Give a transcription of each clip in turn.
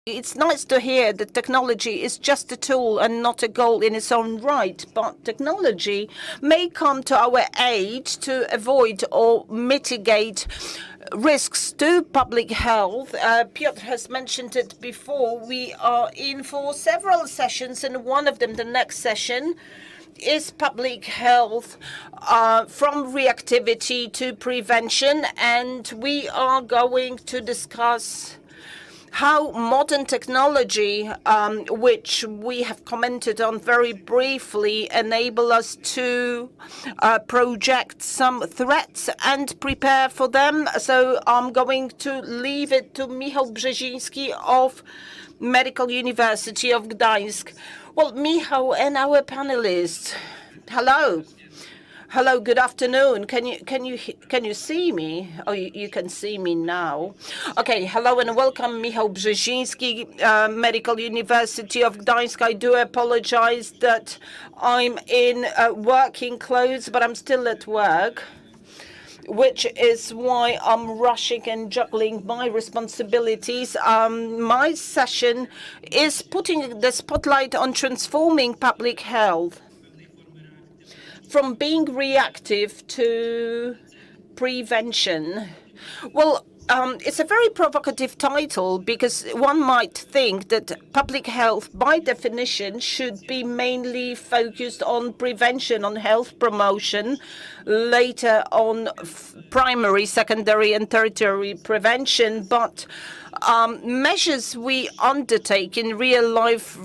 It's nice to hear that technology is just a tool and not a goal in its own right, but technology may come to our aid to avoid or mitigate risks to public health. Piotr has mentioned it before. We are in for several sessions, and one of them, the next session, is public health from reactivity to prevention, and we are going to discuss how modern technology, which we have commented on very briefly, enable us to project some threats and prepare for them. So I'm going to leave it to Michał Brzeziński of Medical University of Gdańsk. Well, Michał and our panelists, hello. Hello, good afternoon. Can you see me? Oh, you can see me now. Okay, hello and welcome, Michał Brzeziński, Medical University of Gdańsk. I do apologize that I'm in working clothes, but I'm still at work, which is why I'm rushing and juggling my responsibilities. My session is putting the spotlight on transforming public health from being reactive to prevention. Well, it's a very provocative title because one might think that public health, by definition, should be mainly focused on prevention, on health promotion, later on primary, secondary, and tertiary prevention. But measures we undertake in real life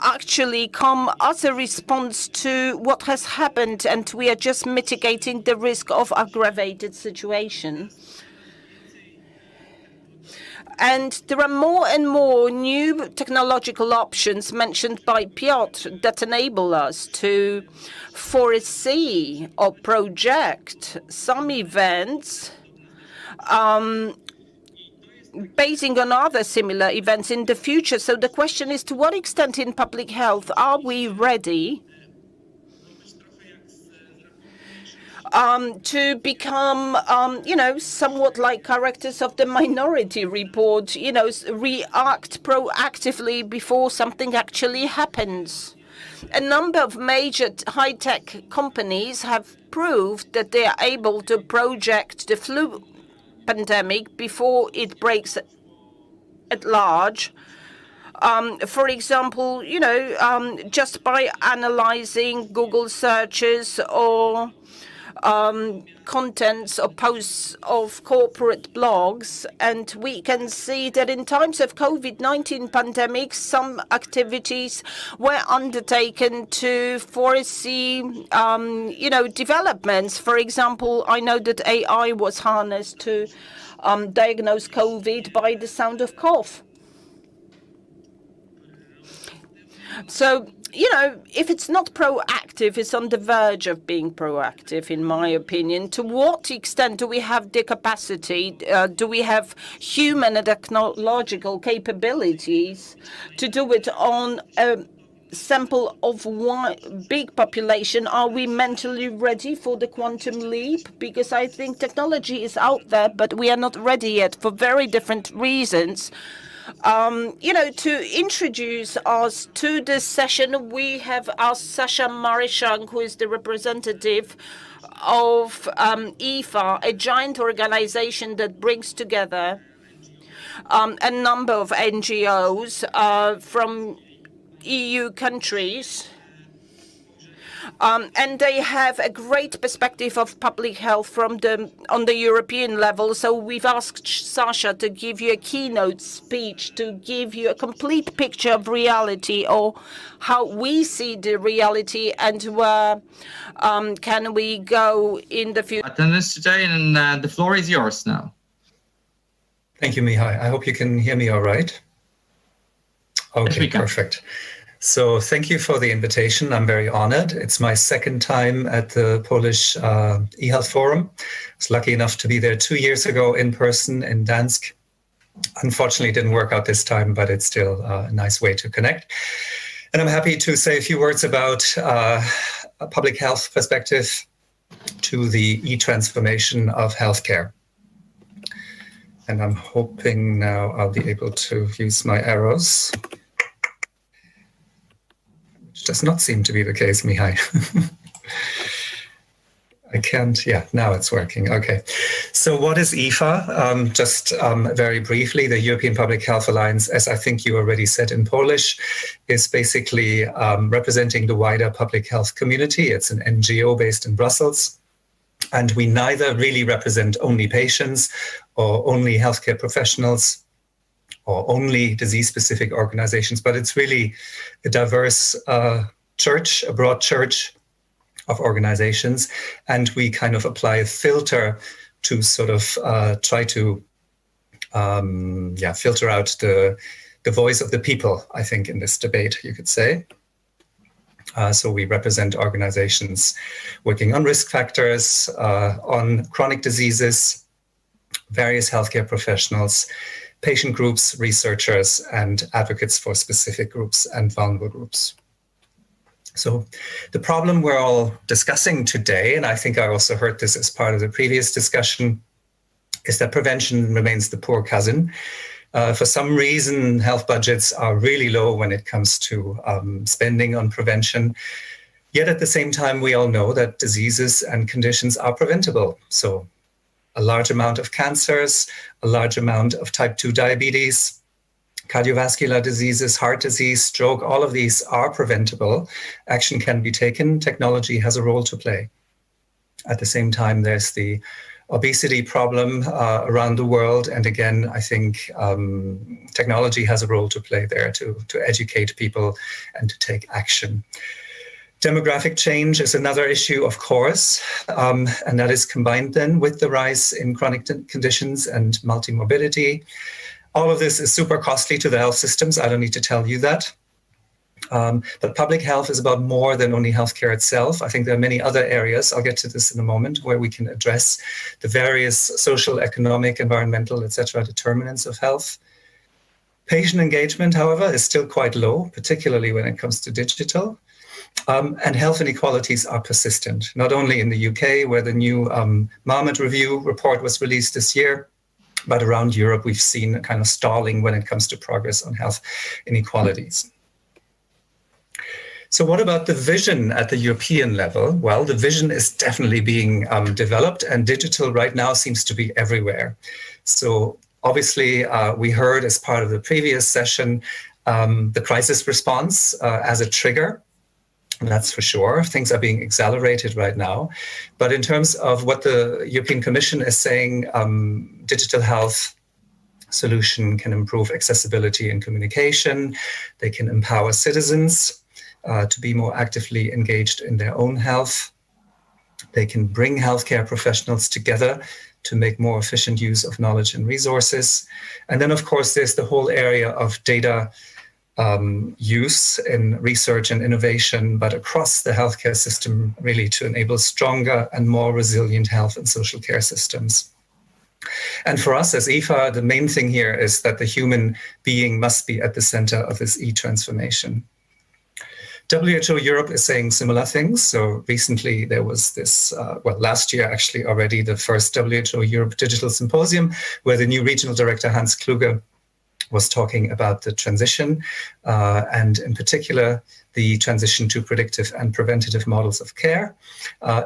actually come as a response to what has happened, and we are just mitigating the risk of aggravated situation. And there are more and more new technological options mentioned by Piotr that enable us to foresee or project some events basing on other similar events in the future. So the question is, to what extent in public health are we ready to become, somewhat like characters of the Minority Report, react proactively before something actually happens. A number of major high-tech companies have proved that they are able to project the flu pandemic before it breaks at large. For example, just by analyzing Google searches or contents or posts of corporate blogs, and we can see that in times of COVID-19 pandemic, some activities were undertaken to foresee, developments. For example, I know that AI was harnessed to diagnose COVID by the sound of cough. So, if it's not proactive, it's on the verge of being proactive, in my opinion. To what extent do we have the capacity, do we have human and technological capabilities to do it on a sample of one big population? Are we mentally ready for the quantum leap? Because I think technology is out there, but we are not ready yet for very different reasons. To introduce us to this session, we have asked Sasha Mariszak, who is the representative of IFA, a giant organization that brings together a number of NGOs from EU countries. And they have a great perspective of public health on the European level. So we've asked Sasha to give you a keynote speech, to give you a complete picture of reality, or how we see the reality, and where can we go in the future. Attendance today, and the floor is yours now. Thank you, Michał. I hope you can hear me all right. Okay, perfect. So thank you for the invitation. I'm very honored. It's my second time at the Polish eHealth Forum. I was lucky enough to be there 2 years ago in person in Gdańsk. Unfortunately, it didn't work out this time, but it's still a nice way to connect. And I'm happy to say a few words about a public health perspective to the e-transformation of healthcare. And I'm hoping now I'll be able to use my arrows, which does not seem to be the case, Michał. I can't, yeah, now it's working. Okay. So what is EFA? Just very briefly, the European Public Health Alliance, as I think you already said in Polish, is basically representing the wider public health community. It's an NGO based in Brussels. And we neither really represent only patients or only healthcare professionals or only disease-specific organizations, but it's really a diverse church, a broad church of organizations, and we kind of apply a filter to sort of try to filter out the voice of the people, I think, in this debate, you could say. So we represent organizations working on risk factors, on chronic diseases, various healthcare professionals, patient groups, researchers, and advocates for specific groups and vulnerable groups. So the problem we're all discussing today, and I think I also heard this as part of the previous discussion, is that prevention remains the poor cousin. For some reason, health budgets are really low when it comes to spending on prevention. Yet at the same time, we all know that diseases and conditions are preventable. So a large amount of cancers, a large amount of type 2 diabetes, cardiovascular diseases, heart disease, stroke, all of these are preventable. Action can be taken. Technology has a role to play. At the same time, there's the obesity problem around the world. And again, I think technology has a role to play there to educate people and to take action. Demographic change is another issue, of course, and that is combined then with the rise in chronic conditions and multimorbidity. All of this is super costly to the health systems. I don't need to tell you that. But public health is about more than only healthcare itself. I think there are many other areas, I'll get to this in a moment, where we can address the various social, economic, environmental, etc. determinants of health. Patient engagement, however, is still quite low, particularly when it comes to digital. And health inequalities are persistent, not only in the UK, where the new Marmot Review report was released this year, but around Europe, we've seen a kind of stalling when it comes to progress on health inequalities. So what about the vision at the European level? Well, the vision is definitely being developed, and digital right now seems to be everywhere. So obviously, we heard as part of the previous session, the crisis response as a trigger. That's for sure. Things are being accelerated right now. But in terms of what the European Commission is saying, digital health solution can improve accessibility and communication. They can empower citizens to be more actively engaged in their own health. They can bring healthcare professionals together to make more efficient use of knowledge and resources. And then, of course, there's the whole area of data use in research and innovation, but across the healthcare system, really to enable stronger and more resilient health and social care systems. And for us as EFA, the main thing here is that the human being must be at the center of this e-transformation. WHO Europe is saying similar things. So recently there was this, last year actually already, the first WHO Europe Digital Symposium, where the new regional director, Hans Kluge, was talking about the transition, and in particular, the transition to predictive and preventative models of care.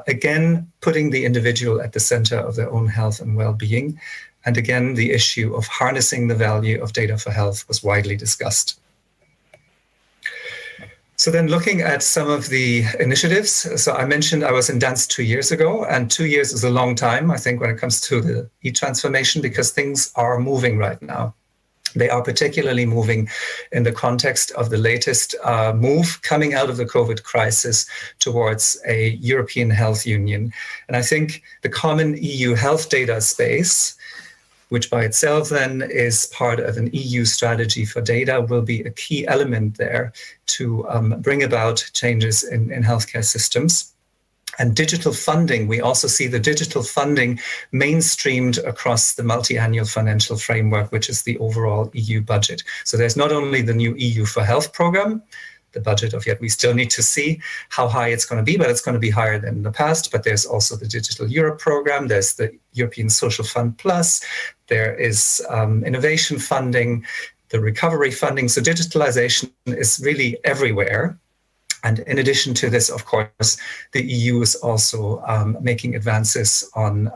Again, putting the individual at the center of their own health and well-being. And again, the issue of harnessing the value of data for health was widely discussed. So then looking at some of the initiatives, so I mentioned I was in Gdańsk 2 years ago, and 2 years is a long time, I think, when it comes to the e-transformation, because things are moving right now. They are particularly moving in the context of the latest move coming out of the COVID crisis towards a European health union. And I think the common EU health data space, which by itself then is part of an EU strategy for data, will be a key element there to bring about changes in healthcare systems. And digital funding, we also see the digital funding mainstreamed across the multi-annual financial framework, which is the overall EU budget. So there's not only the new EU for Health program, the budget of yet we still need to see how high it's going to be, but it's going to be higher than in the past. But there's also the Digital Europe program, there's the European Social Fund Plus, there is innovation funding, the recovery funding. So digitalization is really everywhere. And in addition to this, of course, the EU is also making advances on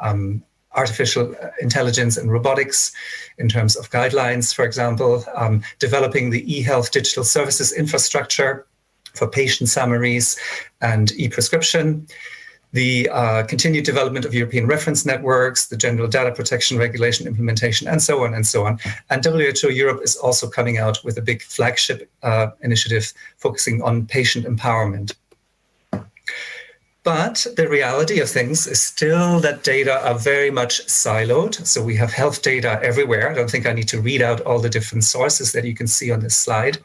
artificial intelligence and robotics in terms of guidelines, for example, developing the e-health digital services infrastructure for patient summaries and e-prescription, the continued development of European reference networks, the general data protection regulation implementation, and so on and so on. And WHO Europe is also coming out with a big flagship initiative focusing on patient empowerment. But the reality of things is still that data are very much siloed. So we have health data everywhere. I don't think I need to read out all the different sources that you can see on this slide.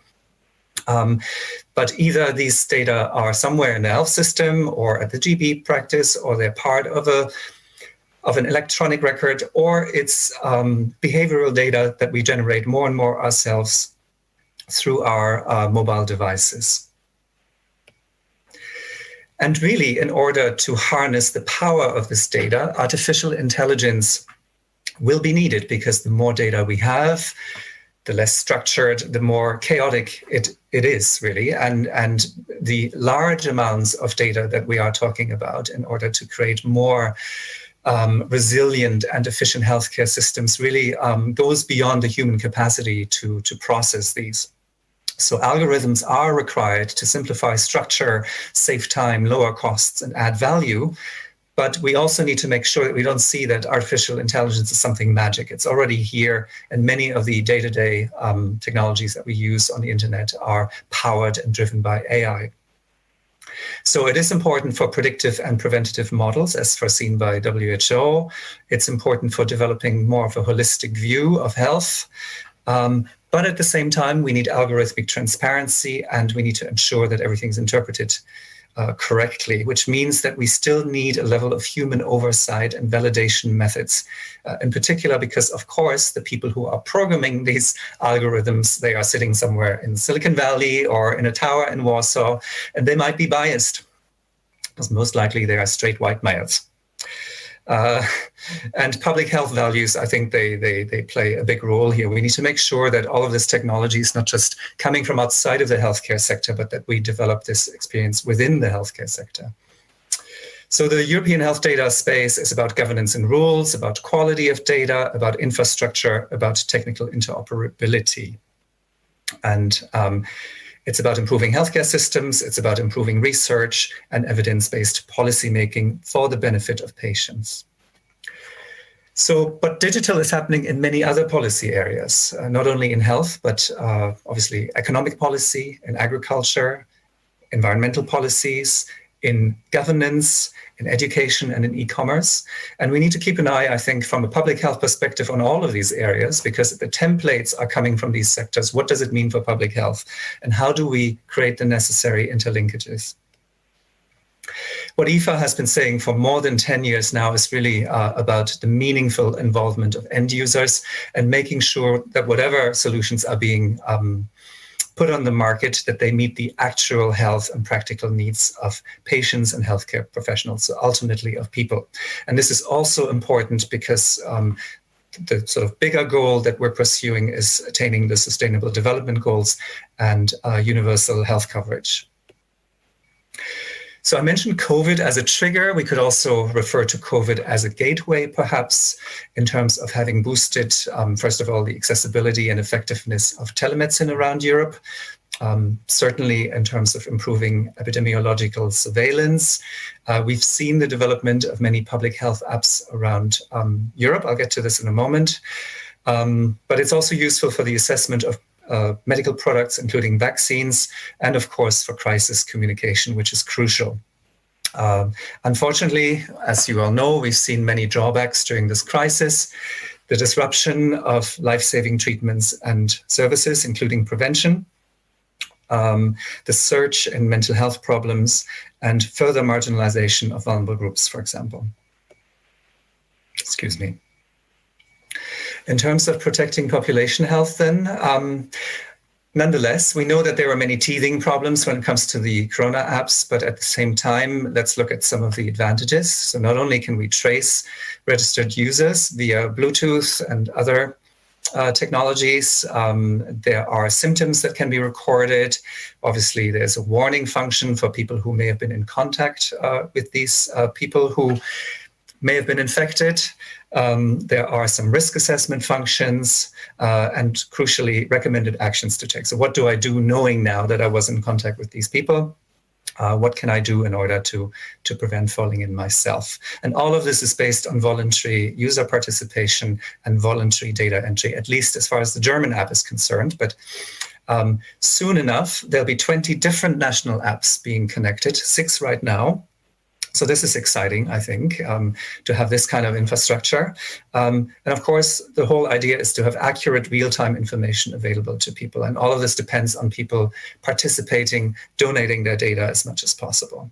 But either these data are somewhere in the health system or at the GP practice, or they're part of an electronic record, or it's behavioral data that we generate more and more ourselves through our mobile devices. And really, in order to harness the power of this data, artificial intelligence will be needed, because the more data we have, the less structured, the more chaotic it is, really. And the large amounts of data that we are talking about in order to create more resilient and efficient healthcare systems really goes beyond the human capacity to process these. So algorithms are required to simplify structure, save time, lower costs, and add value. But we also need to make sure that we don't see that artificial intelligence is something magic. It's already here, and many of the day-to-day technologies that we use on the internet are powered and driven by AI. So it is important for predictive and preventative models, as foreseen by WHO. It's important for developing more of a holistic view of health. But at the same time, we need algorithmic transparency, and we need to ensure that everything's interpreted correctly, which means that we still need a level of human oversight and validation methods, in particular because, of course, the people who are programming these algorithms, they are sitting somewhere in Silicon Valley or in a tower in Warsaw, and they might be biased, because most likely they are straight white males. And public health values, I think they play a big role here. We need to make sure that all of this technology is not just coming from outside of the healthcare sector, but that we develop this experience within the healthcare sector. So the European health data space is about governance and rules, about quality of data, about infrastructure, about technical interoperability. And it's about improving healthcare systems, it's about improving research and evidence-based policymaking for the benefit of patients. So, but digital is happening in many other policy areas, not only in health, but obviously economic policy, in agriculture, environmental policies, in governance, in education, and in e-commerce. And we need to keep an eye, I think, from a public health perspective on all of these areas, because the templates are coming from these sectors. What does it mean for public health? And how do we create the necessary interlinkages? What IFA has been saying for more than 10 years now is really about the meaningful involvement of end users and making sure that whatever solutions are being put on the market, that they meet the actual health and practical needs of patients and healthcare professionals, so ultimately of people. And this is also important because the sort of bigger goal that we're pursuing is attaining the Sustainable Development Goals and universal health coverage. So I mentioned COVID as a trigger. We could also refer to COVID as a gateway, perhaps, in terms of having boosted, first of all, the accessibility and effectiveness of telemedicine around Europe, certainly in terms of improving epidemiological surveillance. We've seen the development of many public health apps around Europe. I'll get to this in a moment. But it's also useful for the assessment of medical products, including vaccines, and of course for crisis communication, which is crucial. Unfortunately, as you all know, we've seen many drawbacks during this crisis. The disruption of life-saving treatments and services, including prevention, the surge in mental health problems, and further marginalization of vulnerable groups, for example. Excuse me. In terms of protecting population health, then, Nonetheless, we know that there are many teething problems when it comes to the Corona apps, but at the same time, let's look at some of the advantages. So not only can we trace registered users via Bluetooth and other technologies, there are symptoms that can be recorded. Obviously, there's a warning function for people who may have been in contact with these people who may have been infected. There are some risk assessment functions and crucially recommended actions to take. So what do I do knowing now that I was in contact with these people? What can I do in order to prevent falling in myself? And all of this is based on voluntary user participation and voluntary data entry, at least as far as the German app is concerned. But soon enough, there'll be 20 different national apps being connected, 6 right now. So this is exciting, I think, to have this kind of infrastructure. And of course, the whole idea is to have accurate real-time information available to people. And all of this depends on people participating, donating their data as much as possible.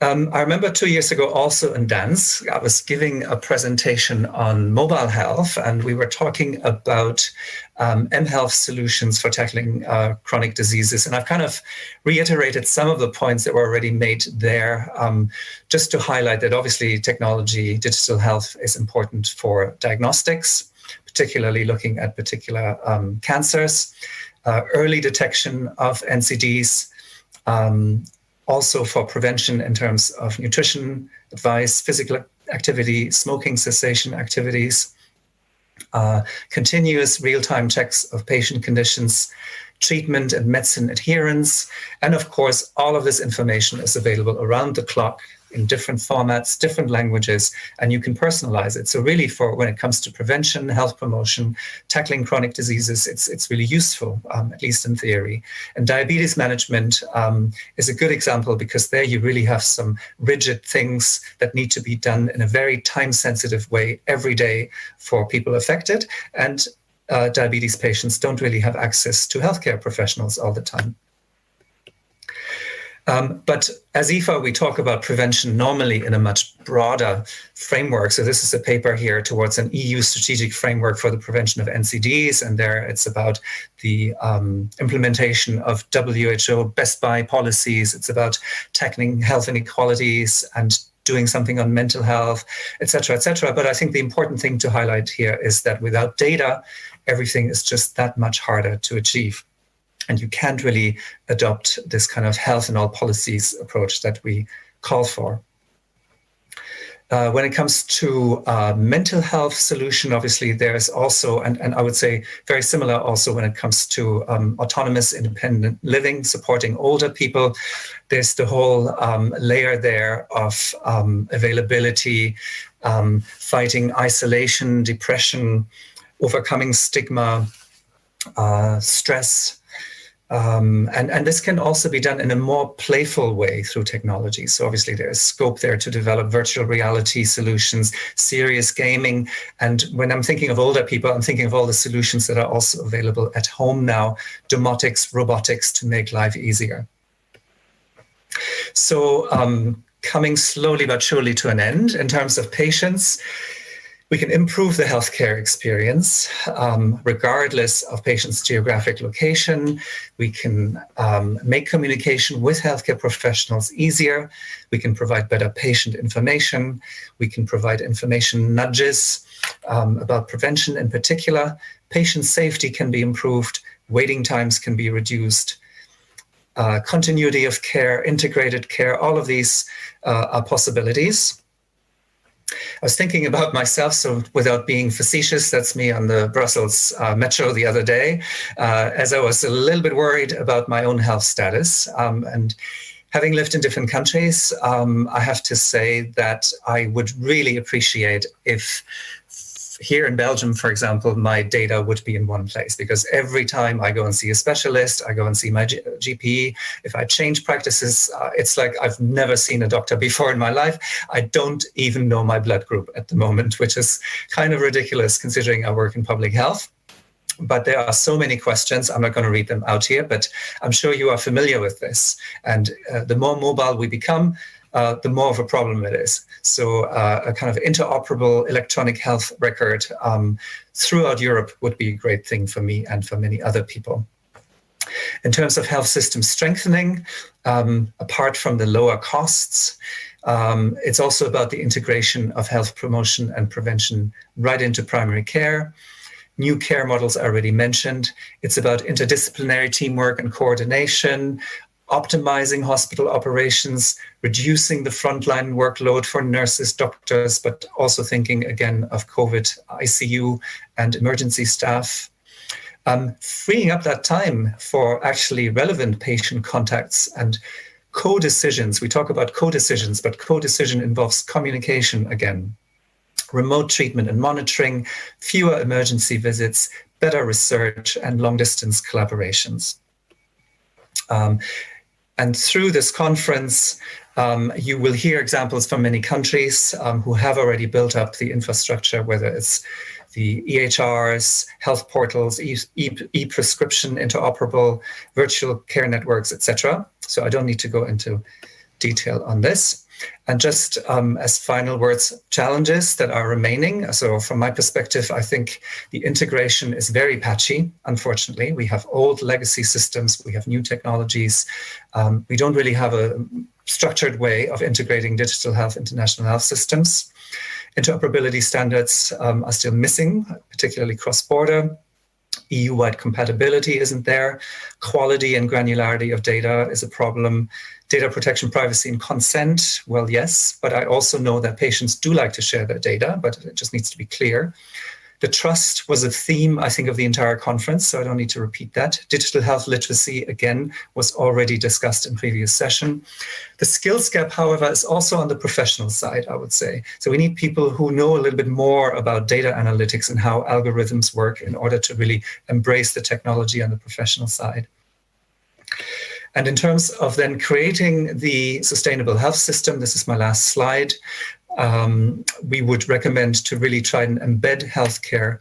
I remember 2 years ago, also in Gdańsk, I was giving a presentation on mobile health, and we were talking about mHealth solutions for tackling chronic diseases. And I've kind of reiterated some of the points that were already made there, just to highlight that obviously technology, digital health is important for diagnostics, particularly looking at particular cancers, early detection of NCDs, also for prevention in terms of nutrition advice, physical activity, smoking cessation activities, continuous real-time checks of patient conditions, treatment and medicine adherence. And of course, all of this information is available around the clock in different formats, different languages, and you can personalize it. So really, for when it comes to prevention, health promotion, tackling chronic diseases, it's really useful, at least in theory. And diabetes management is a good example, because there you really have some rigid things that need to be done in a very time-sensitive way every day for people affected. And diabetes patients don't really have access to healthcare professionals all the time. But as IFA, we talk about prevention normally in a much broader framework. So this is a paper here towards an EU strategic framework for the prevention of NCDs. And there it's about the implementation of WHO Best Buy policies. It's about tackling health inequalities and doing something on mental health, et cetera, et cetera. But I think the important thing to highlight here is that without data, everything is just that much harder to achieve. And you can't really adopt this kind of health and all policies approach that we call for. When it comes to mental health solution, obviously there's also, and I would say very similar also when it comes to autonomous independent living, supporting older people, there's the whole layer there of availability, fighting isolation, depression, overcoming stigma, stress. And this can also be done in a more playful way through technology. So obviously there's scope there to develop virtual reality solutions, serious gaming. And when I'm thinking of older people, I'm thinking of all the solutions that are also available at home now, domotics, robotics, to make life easier. So coming slowly but surely to an end in terms of patients, we can improve the healthcare experience regardless of patients' geographic location. We can make communication with healthcare professionals easier. We can provide better patient information. We can provide information nudges about prevention in particular. Patient safety can be improved. Waiting times can be reduced. Continuity of care, integrated care, all of these are possibilities. I was thinking about myself, so without being facetious, that's me on the Brussels metro the other day, as I was a little bit worried about my own health status. And having lived in different countries, I have to say that I would really appreciate if here in Belgium, for example, my data would be in one place, because every time I go and see a specialist, I go and see my GP. If I change practices, it's like I've never seen a doctor before in my life. I don't even know my blood group at the moment, which is kind of ridiculous considering I work in public health. But there are so many questions. I'm not going to read them out here, but I'm sure you are familiar with this. And the more mobile we become, the more of a problem it is. So a kind of interoperable electronic health record throughout Europe would be a great thing for me and for many other people. In terms of health system strengthening, apart from the lower costs, it's also about the integration of health promotion and prevention right into primary care. New care models are already mentioned. It's about interdisciplinary teamwork and coordination, optimizing hospital operations, reducing the frontline workload for nurses, doctors, but also thinking again of COVID, ICU, and emergency staff. Freeing up that time for actually relevant patient contacts and co-decisions. We talk about co-decisions, but co-decision involves communication again. Remote treatment and monitoring, fewer emergency visits, better research, and long-distance collaborations. And through this conference, you will hear examples from many countries who have already built up the infrastructure, whether it's the EHRs, health portals, e-prescription, interoperable, virtual care networks, etc. So I don't need to go into detail on this. And just as final words, challenges that are remaining. So from my perspective, I think the integration is very patchy, unfortunately. We have old legacy systems, we have new technologies. We don't really have a structured way of integrating digital health into national health systems. Interoperability standards are still missing, particularly cross-border. EU-wide compatibility isn't there. Quality and granularity of data is a problem. Data protection, privacy, and consent, well, yes, but I also know that patients do like to share their data, but it just needs to be clear. The trust was a theme, I think, of the entire conference, so I don't need to repeat that. Digital health literacy, again, was already discussed in previous session. The skills gap, however, is also on the professional side, I would say. So we need people who know a little bit more about data analytics and how algorithms work in order to really embrace the technology on the professional side. And in terms of then creating the sustainable health system, this is my last slide, we would recommend to really try and embed healthcare,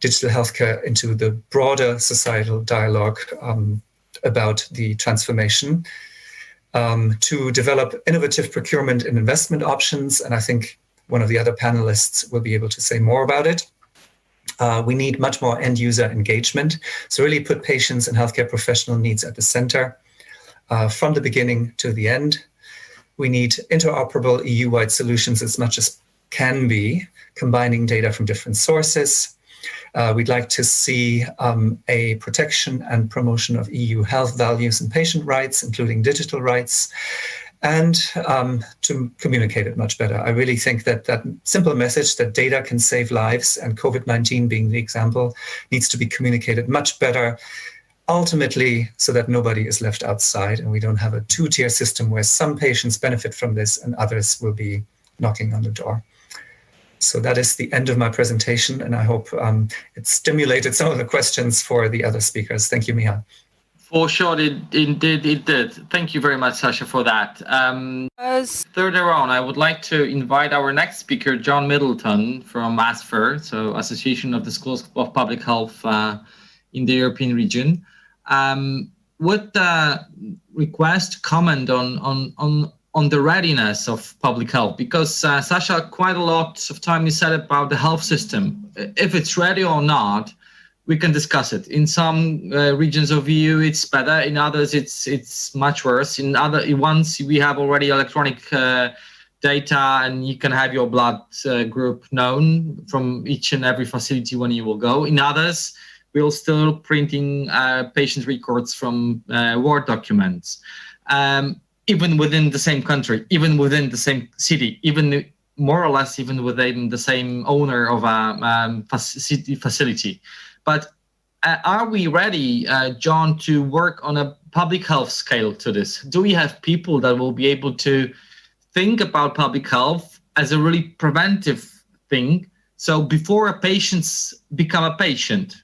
digital healthcare, into the broader societal dialogue about the transformation, to develop innovative procurement and investment options. And I think one of the other panelists will be able to say more about it. We need much more end user engagement. So really put patients and healthcare professional needs at the center. From the beginning to the end. We need interoperable EU-wide solutions as much as can be, combining data from different sources. We'd like to see a protection and promotion of EU health values and patient rights, including digital rights, and to communicate it much better. I really think that that simple message that data can save lives, and COVID-19 being the example, needs to be communicated much better, ultimately so that nobody is left outside and we don't have a two-tier system where some patients benefit from this and others will be knocking on the door. So that is the end of my presentation, and I hope it stimulated some of the questions for the other speakers. Thank you, Michał. For sure, it did. Thank you very much, Sasha, for that. Further on, I would like to invite our next speaker, John Middleton from ASFER, so Association of the Schools of Public Health in the European region. Would request comment on the readiness of public health, because Sasha, quite a lot of time you said about the health system. If it's ready or not, we can discuss it. In some regions of EU, it's better. In others, it's much worse. In other ones, we have already electronic data, and you can have your blood group known from each and every facility when you will go. In others, we're still printing patient records from Word documents, even within the same country, even within the same city, even more or less even within the same owner of a facility. But are we ready, John, to work on a public health scale to this? Do we have people that will be able to think about public health as a really preventive thing? So before a patient become a patient,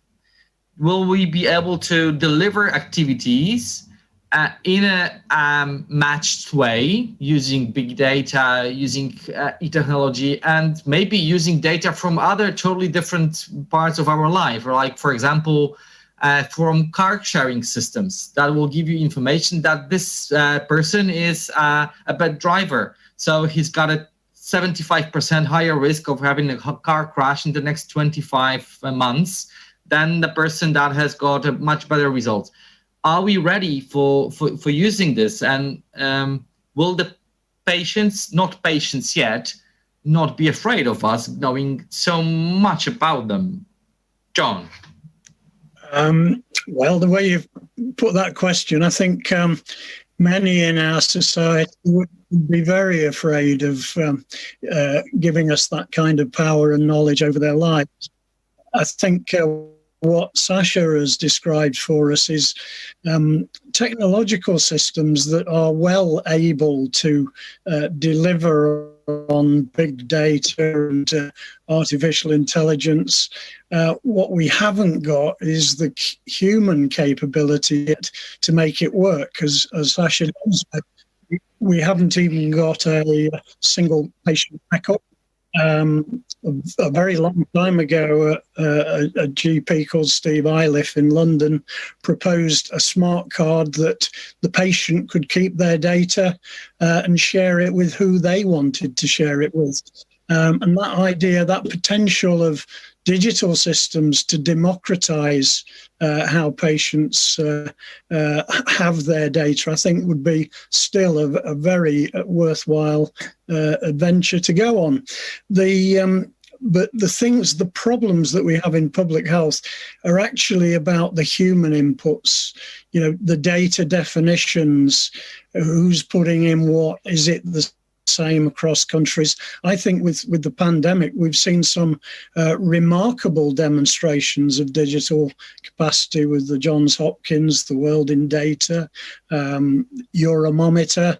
will we be able to deliver activities in a matched way, using big data, using e-technology, and maybe using data from other totally different parts of our life? Or like, for example, from car sharing systems that will give you information that this person is a bad driver. So he's got a 75% higher risk of having a car crash in the next 25 months than the person that has got a much better results. Are we ready for using this? And will the patients, not patients yet, not be afraid of us knowing so much about them? John? Well, the way you've put that question, I think many in our society would be very afraid of giving us that kind of power and knowledge over their lives. I think what Sasha has described for us is technological systems that are well able to deliver on big data and artificial intelligence. What we haven't got is the human capability yet to make it work. As Sasha said, we haven't even got a single patient record. A very long time ago, a GP called Steve Iliff in London proposed a smart card that the patient could keep their data and share it with who they wanted to share it with. And that idea, that potential of digital systems to democratize how patients have their data, I think would be still a very worthwhile adventure to go on. But the problems that we have in public health are actually about the human inputs, the data definitions, who's putting in what, is it the same across countries. I think with the pandemic, we've seen some remarkable demonstrations of digital capacity with the Johns Hopkins, the World in Data, Euromometer,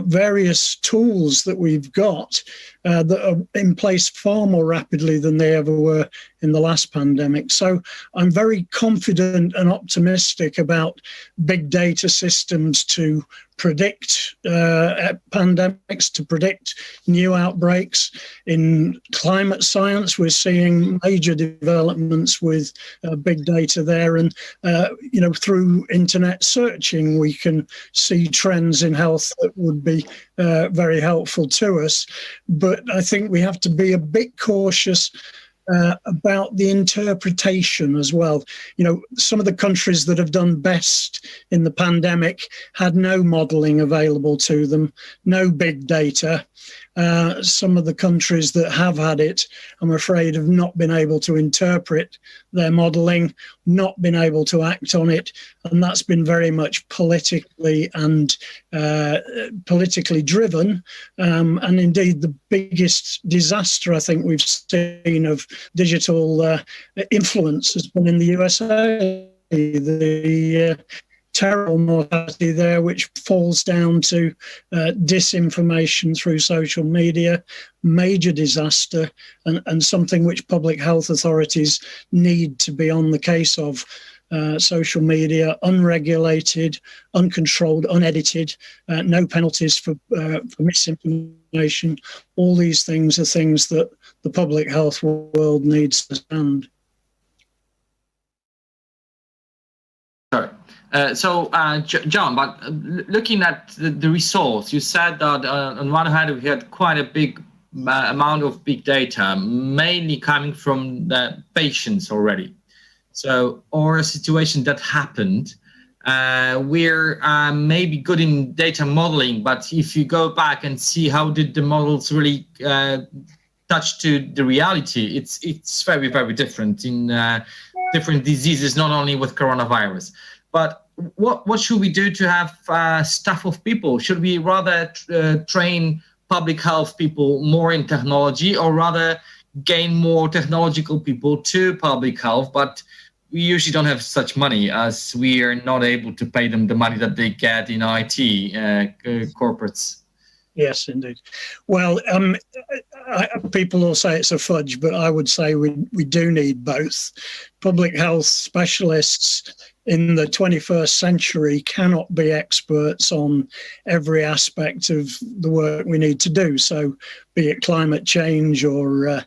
various tools that we've got that are in place far more rapidly than they ever were in the last pandemic. So I'm very confident and optimistic about big data systems to predict pandemics, to predict new outbreaks. In climate science, we're seeing major developments with big data there. And, through internet searching, we can see trends in health that would be very helpful to us. But I think we have to be a bit cautious about the interpretation as well. Some of the countries that have done best in the pandemic had no modelling available to them, no big data. Some of the countries that have had it, I'm afraid, have not been able to interpret their modelling, not been able to act on it, and that's been very much politically and politically driven. And indeed, the biggest disaster I think we've seen of digital influence has been in the USA. The terrible mortality there, which falls down to disinformation through social media, major disaster, and something which public health authorities need to be on the case of. Social media, unregulated, uncontrolled, unedited, no penalties for misinformation. All these things are things that the public health world needs to stand. Sorry. John, but looking at the results, you said that on one hand we had quite a big amount of big data, mainly coming from the patients already. So, or a situation that happened, we're maybe good in data modeling, but if you go back and see how did the models really touch to the reality, it's very, very different in different diseases, not only with coronavirus. But what should we do to have staff of people? Should we rather train public health people more in technology, or rather gain more technological people to public health? But we usually don't have such money, as we are not able to pay them the money that they get in IT corporates. Yes, indeed. Well, people will say it's a fudge, but I would say we do need both. Public health specialists in the 21st century cannot be experts on every aspect of the work we need to do. So be it climate change or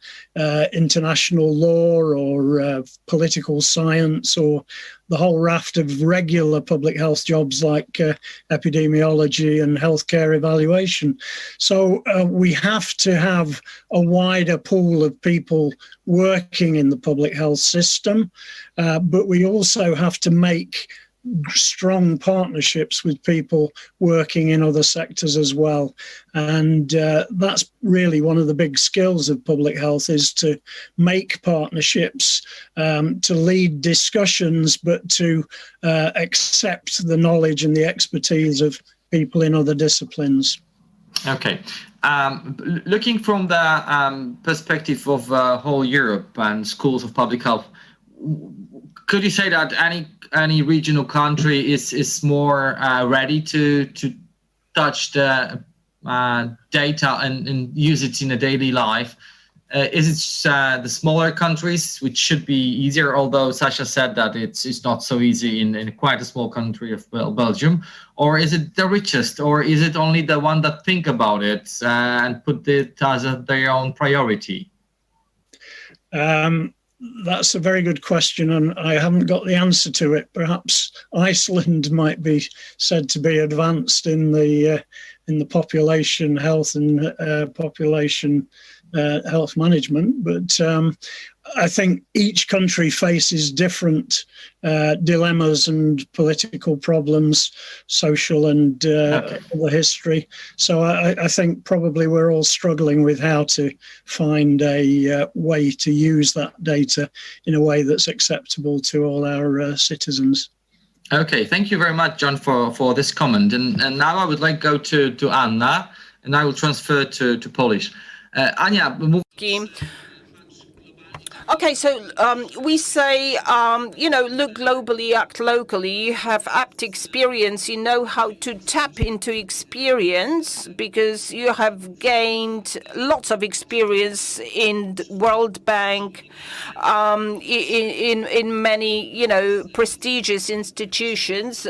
international law or political science or the whole raft of regular public health jobs like epidemiology and healthcare evaluation. So we have to have a wider pool of people working in the public health system, but we also have to make strong partnerships with people working in other sectors as well. And that's really one of the big skills of public health, is to make partnerships, to lead discussions, but to accept the knowledge and the expertise of people in other disciplines. Okay. Looking from the perspective of whole Europe and schools of public health, could you say that any regional country is more ready to touch the data and use it in a daily life? Is it the smaller countries, which should be easier, although Sasha said that it's not so easy in quite a small country of Belgium? Or is it the richest, or is it only the one that think about it and put it as their own priority? That's a very good question, and I haven't got the answer to it. Perhaps Iceland might be said to be advanced in the population health and population health management, but I think each country faces different dilemmas and political problems, social and other history. So I think probably we're all struggling with how to find a way to use that data in a way that's acceptable to all our citizens. Okay, thank you very much, John, for this comment. And now I would like to go to Anna, and I will transfer to Polish. Ania, move. Okay, so we say, look globally, act locally. You have apt experience. You know how to tap into experience because you have gained lots of experience in the World Bank, in many, prestigious institutions.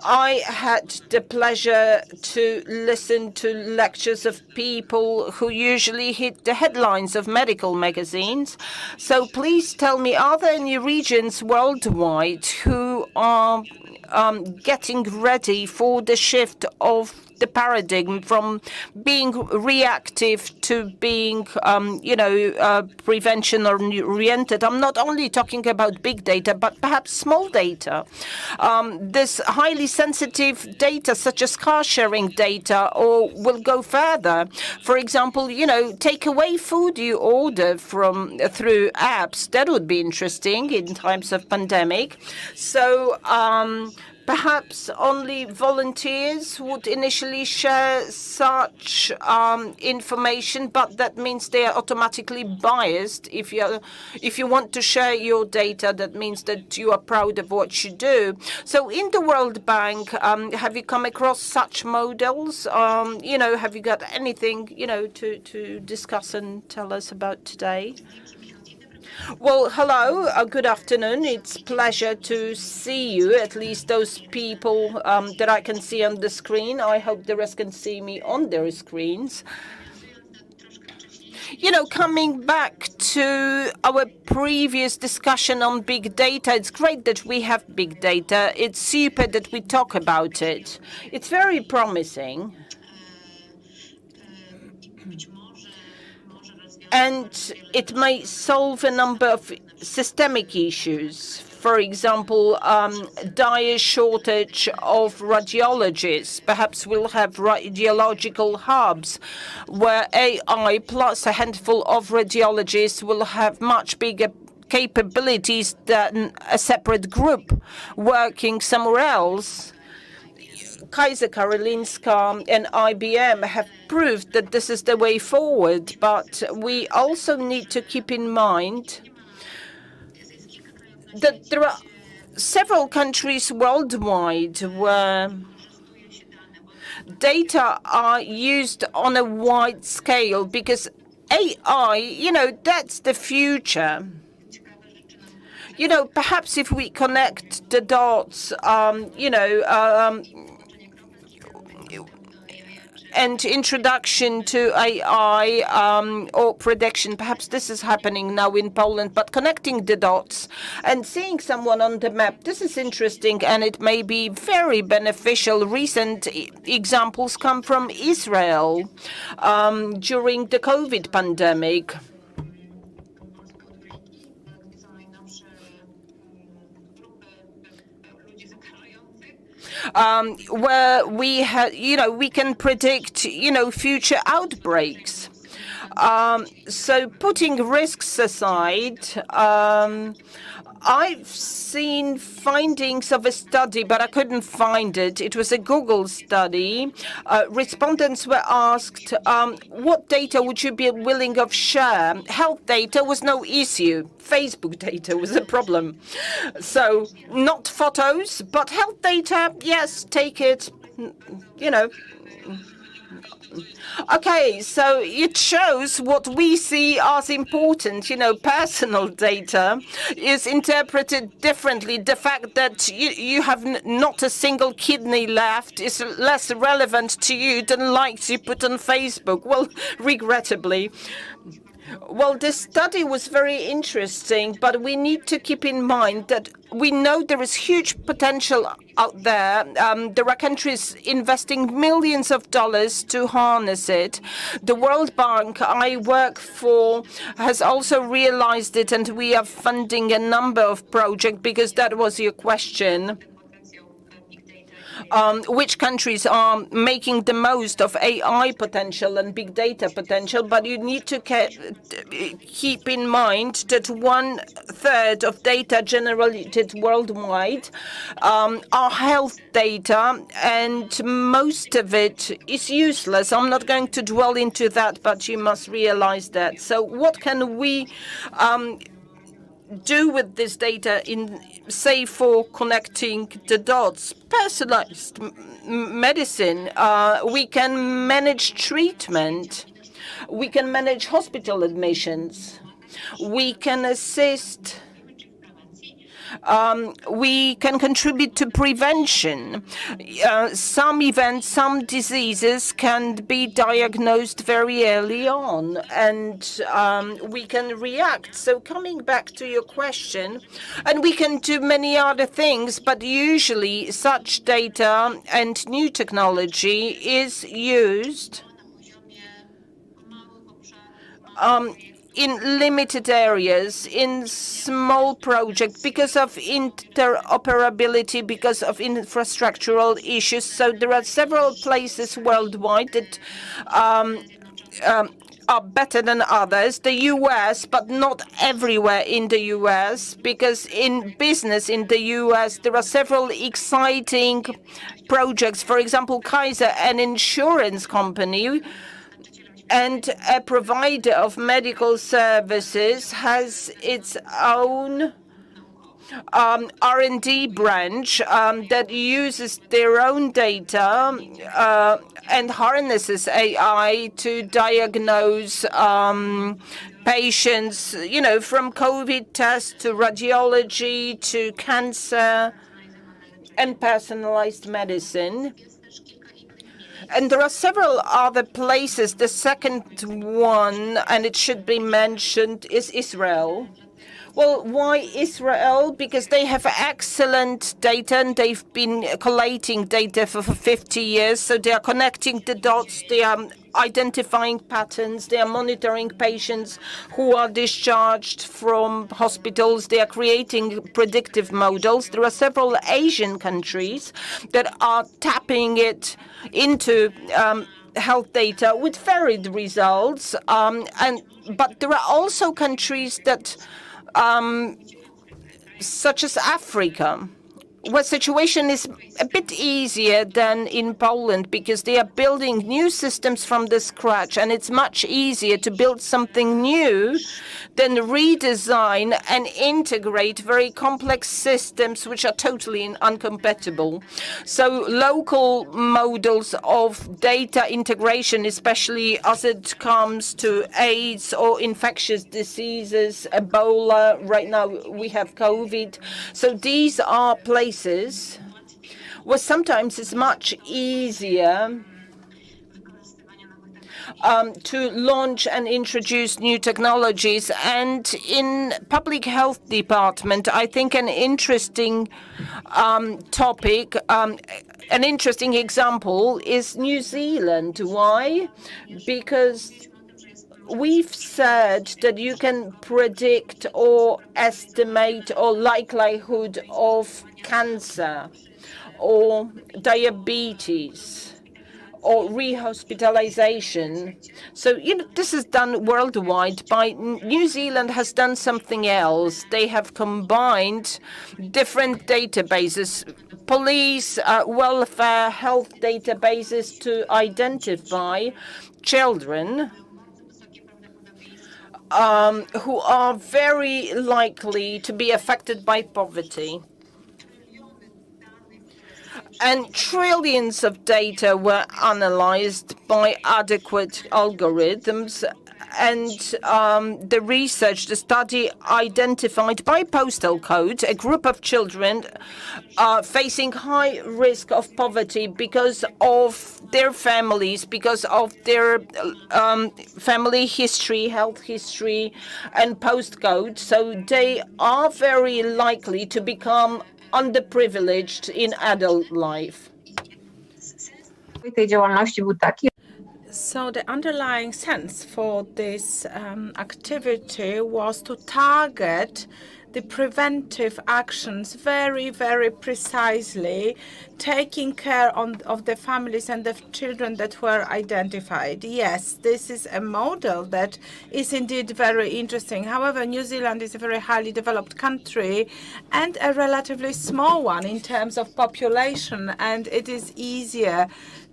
I had the pleasure to listen to lectures of people who usually hit the headlines of medical magazines. So please tell me, are there any regions worldwide who are getting ready for the shift of the paradigm from being reactive to being, prevention-oriented? I'm not only talking about big data, but perhaps small data. This highly sensitive data, such as car-sharing data, or will go further. For example, take away food you order through apps. That would be interesting in times of pandemic. So, perhaps only volunteers would initially share such information, but that means they are automatically biased. If you want to share your data, that means that you are proud of what you do. So in the World Bank, have you come across such models? Have you got anything, to discuss and tell us about today? Well, hello, good afternoon. It's a pleasure to see you, at least those people that I can see on the screen. I hope the rest can see me on their screens. Coming back to our previous discussion on big data, it's great that we have big data. It's super that we talk about it. It's very promising. And it may solve a number of systemic issues. For example, dire shortage of radiologists. Perhaps we'll have radiological hubs where AI plus a handful of radiologists will have much bigger capabilities than a separate group working somewhere else. Kaiser Karolinska and IBM have proved that this is the way forward, but we also need to keep in mind that there are several countries worldwide where data are used on a wide scale because AI, that's the future. Perhaps if we connect the dots, and introduction to AI or prediction. Perhaps this is happening now in Poland, but connecting the dots and seeing someone on the map, this is interesting and it may be very beneficial. Recent examples come from Israel during the COVID pandemic. Where we had, we can predict, future outbreaks. So putting risks aside, I've seen findings of a study, but I couldn't find it. It was a Google study. Respondents were asked, what data would you be willing to share? Health data was no issue. Facebook data was a problem. So not photos, but health data, yes, take it, Okay, so it shows what we see as important. Personal data is interpreted differently. The fact that you have not a single kidney left is less relevant to you than likes you put on Facebook. Well, regrettably. Well, this study was very interesting, but we need to keep in mind that we know there is huge potential out there. There are countries investing millions of dollars to harness it. The World Bank I work for has also realized it, and we are funding a number of projects because that was your question. Which countries are making the most of AI potential and big data potential, but you need to keep in mind that 1/3 of data generated worldwide are health data, and most of it is useless. I'm not going to dwell into that, but you must realize that. So what can we do with this data say for connecting the dots? Personalized medicine, we can manage treatment, we can manage hospital admissions, we can assist, we can contribute to prevention. Some events, some diseases can be diagnosed very early on, and we can react. So coming back to your question, and we can do many other things, but usually such data and new technology is used in limited areas, in small projects, because of interoperability, because of infrastructural issues. So there are several places worldwide that are better than others. The US, but not everywhere in the US, because in business in the US, there are several exciting projects. For example, Kaiser, an insurance company, and a provider of medical services, has its own R&D branch that uses their own data and harnesses AI to diagnose patients, from COVID tests to radiology to cancer and personalized medicine. And there are several other places. The second one, and it should be mentioned, is Israel. Well, why Israel? Because they have excellent data, and they've been collating data for 50 years. So they are connecting the dots. They are identifying patterns. They are monitoring patients who are discharged from hospitals. They are creating predictive models. There are several Asian countries that are tapping it into health data with varied results. But there are also countries that such as Africa, where situation is a bit easier than in Poland, because they are building new systems from the scratch, and it's much easier to build something new than redesign and integrate very complex systems which are totally incompatible. So local models of data integration, especially as it comes to AIDS or infectious diseases, Ebola, right now we have COVID. So these are places where sometimes it's much easier to launch and introduce new technologies. And in public health department, I think an interesting topic, an interesting example is New Zealand. Why? Because we've said that you can predict or estimate or likelihood of cancer or diabetes or rehospitalization. So, this is done worldwide. New Zealand has done something else. They have combined different databases, police, welfare, health databases to identify children who are very likely to be affected by poverty. And trillions of data were analyzed by adequate algorithms. And the research, the study identified by postal code a group of children facing high risk of poverty because of their families, because of their family history, health history, and postcode. So they are very likely to become underprivileged in adult life. So the underlying sense for this activity was to target the preventive actions very, very precisely, taking care of the families and the children that were identified. Yes, this is a model that is indeed very interesting. However, New Zealand is a very highly developed country and a relatively small one in terms of population, and it is easier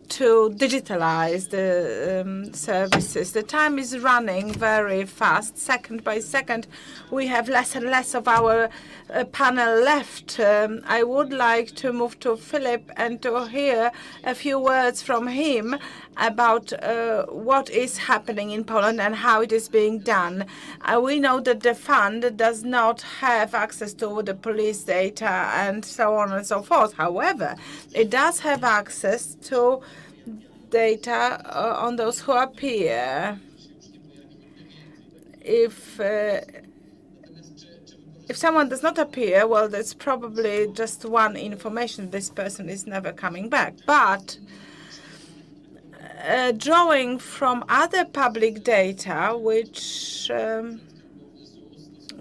to digitalize the services. The time is running very fast. Second by second, we have less and less of our panel left. I would like to move to Philip and to hear a few words from him about what is happening in Poland and how it is being done. We know that the fund does not have access to the police data and so on and so forth. However, it does have access to data on those who appear. If someone does not appear, well, that's probably just one information. This person is never coming back. But drawing from other public data, which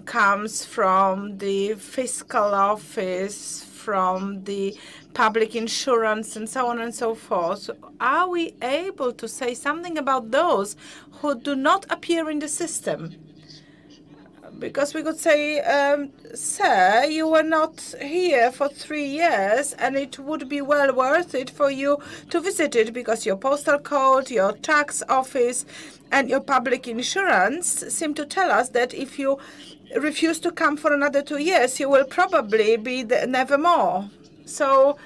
comes from the fiscal office, from the public insurance, and so on and so forth, are we able to say something about those who do not appear in the system? Because we could say, sir, you were not here for 3 years, and it would be well worth it for you to visit it because your postal code, your tax office, and your public insurance seem to tell us that if you refuse to come for another 2 years, you will probably be never more. So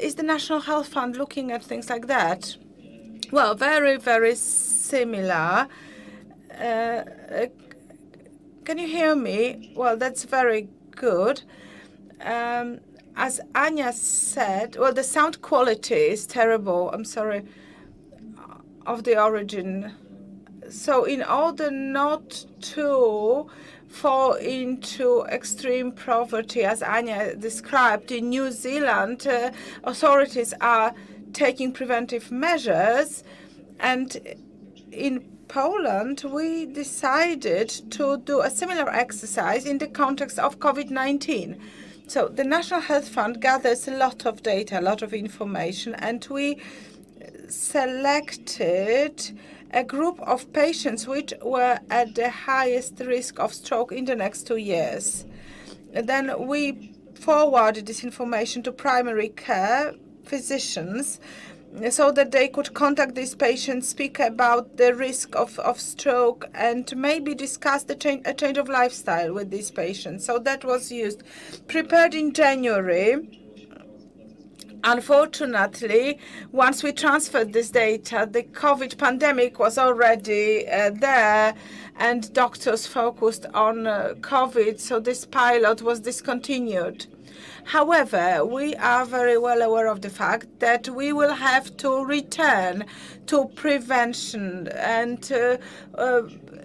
is the National Health Fund looking at things like that? Well, very, very similar. Can you hear me? Well, that's very good. As Anya said, well, the sound quality is terrible. I'm sorry, of the origin. So in order not to fall into extreme poverty, as Anya described, in New Zealand, authorities are taking preventive measures. And in Poland, we decided to do a similar exercise in the context of COVID-19. So the National Health Fund gathers a lot of data, a lot of information, and we selected a group of patients which were at the highest risk of stroke in the next 2 years. And then we forwarded this information to primary care physicians so that they could contact these patients, speak about the risk of stroke, and maybe discuss a change of lifestyle with these patients. So that was used. Prepared in January. Unfortunately, once we transferred this data, the COVID pandemic was already there, and doctors focused on COVID, so this pilot was discontinued. However, we are very well aware of the fact that we will have to return to prevention. And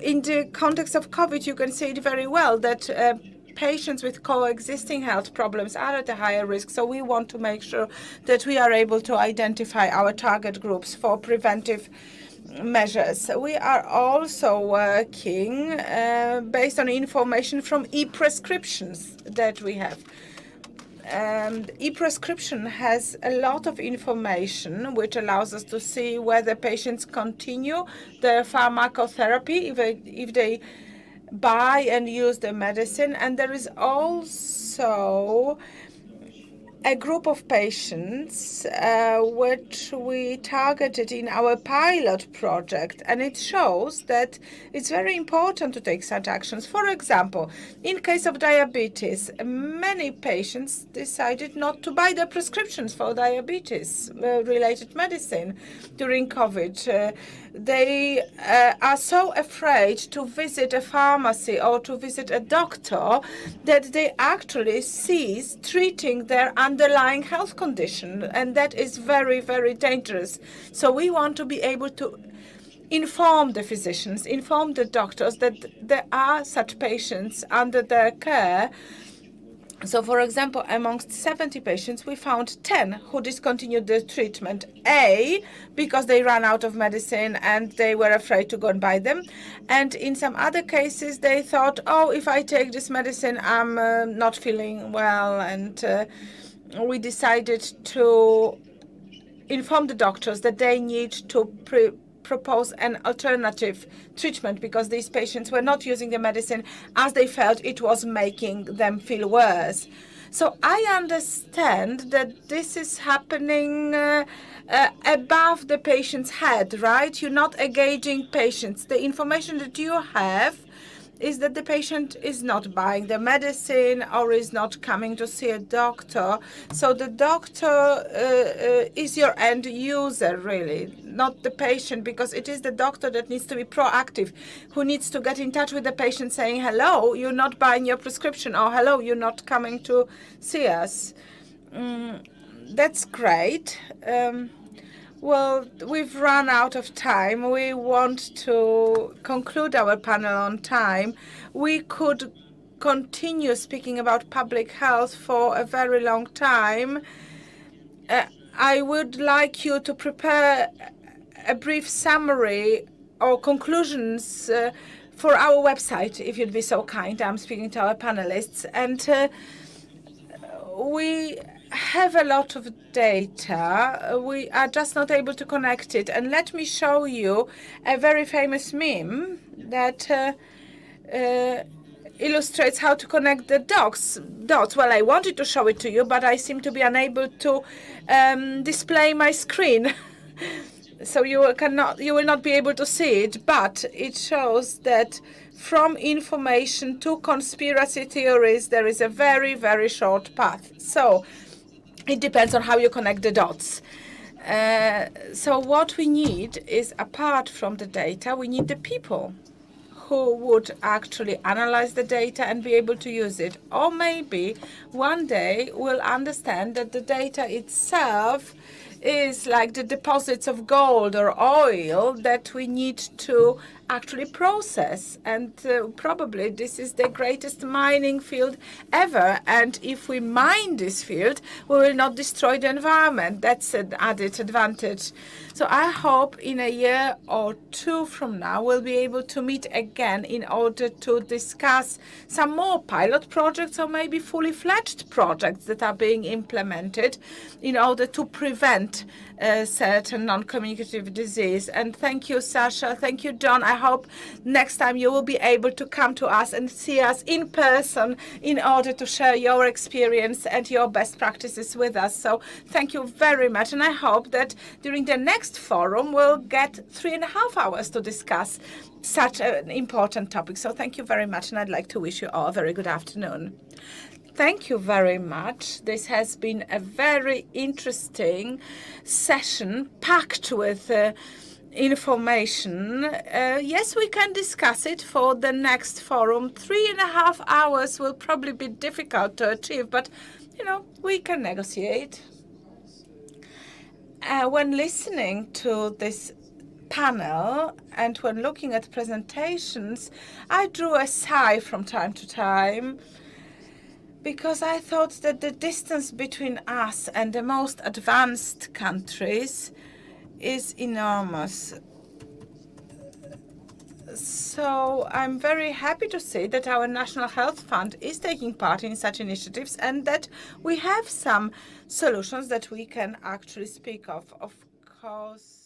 in the context of COVID, you can see it very well that patients with coexisting health problems are at a higher risk. So we want to make sure that we are able to identify our target groups for preventive measures. We are also working based on information from e-prescriptions that we have. E-prescription has a lot of information which allows us to see whether patients continue their pharmacotherapy, if they buy and use the medicine. And there is also a group of patients which we targeted in our pilot project, and it shows that it's very important to take such actions. For example, in case of diabetes, many patients decided not to buy their prescriptions for diabetes-related medicine during COVID. They are so afraid to visit a pharmacy or to visit a doctor that they actually cease treating their underlying health condition, and that is very, very dangerous. So we want to be able to inform the physicians, inform the doctors that there are such patients under their care. So, for example, amongst 70 patients, we found 10 who discontinued the treatment, because they ran out of medicine and they were afraid to go and buy them. And in some other cases, they thought, oh, if I take this medicine, I'm not feeling well. And we decided to inform the doctors that they need to propose an alternative treatment because these patients were not using the medicine as they felt it was making them feel worse. So I understand that this is happening above the patient's head, right? You're not engaging patients. The information that you have is that the patient is not buying the medicine or is not coming to see a doctor. So the doctor is your end user, really, not the patient, because it is the doctor that needs to be proactive, who needs to get in touch with the patient saying, hello, you're not buying your prescription, or hello, you're not coming to see us. That's great. Well, we've run out of time. We want to conclude our panel on time. We could continue speaking about public health for a very long time. I would like you to prepare a brief summary or conclusions for our website, if you'd be so kind. I'm speaking to our panelists. And we have a lot of data. We are just not able to connect it. And let me show you a very famous meme that illustrates how to connect the dots. Well, I wanted to show it to you, but I seem to be unable to display my screen. So you will not be able to see it, but it shows that from information to conspiracy theories, there is a very, very short path. So it depends on how you connect the dots. So what we need is, apart from the data, we need the people who would actually analyze the data and be able to use it. Or maybe one day we'll understand that the data itself is like the deposits of gold or oil that we need to actually process. And probably this is the greatest mining field ever. And if we mine this field, we will not destroy the environment. That's an added advantage. So I hope in a year or two from now, we'll be able to meet again in order to discuss some more pilot projects or maybe fully fledged projects that are being implemented in order to prevent certain non-communicative disease. And thank you, Sasha. Thank you, John. I hope next time you will be able to come to us and see us in person in order to share your experience and your best practices with us. So thank you very much. And I hope that during the next forum, we'll get 3.5 hours to discuss such an important topic. So thank you very much. And I'd like to wish you all a very good afternoon. Thank you very much. This has been a very interesting session packed with information. Yes, we can discuss it for the next forum. 3.5 hours will probably be difficult to achieve, but we can negotiate. When listening to this panel and when looking at presentations, I drew a sigh from time to time, because I thought that the distance between us and the most advanced countries is enormous. So I'm very happy to see that our National Health Fund is taking part in such initiatives and that we have some solutions that we can actually speak of. Of course,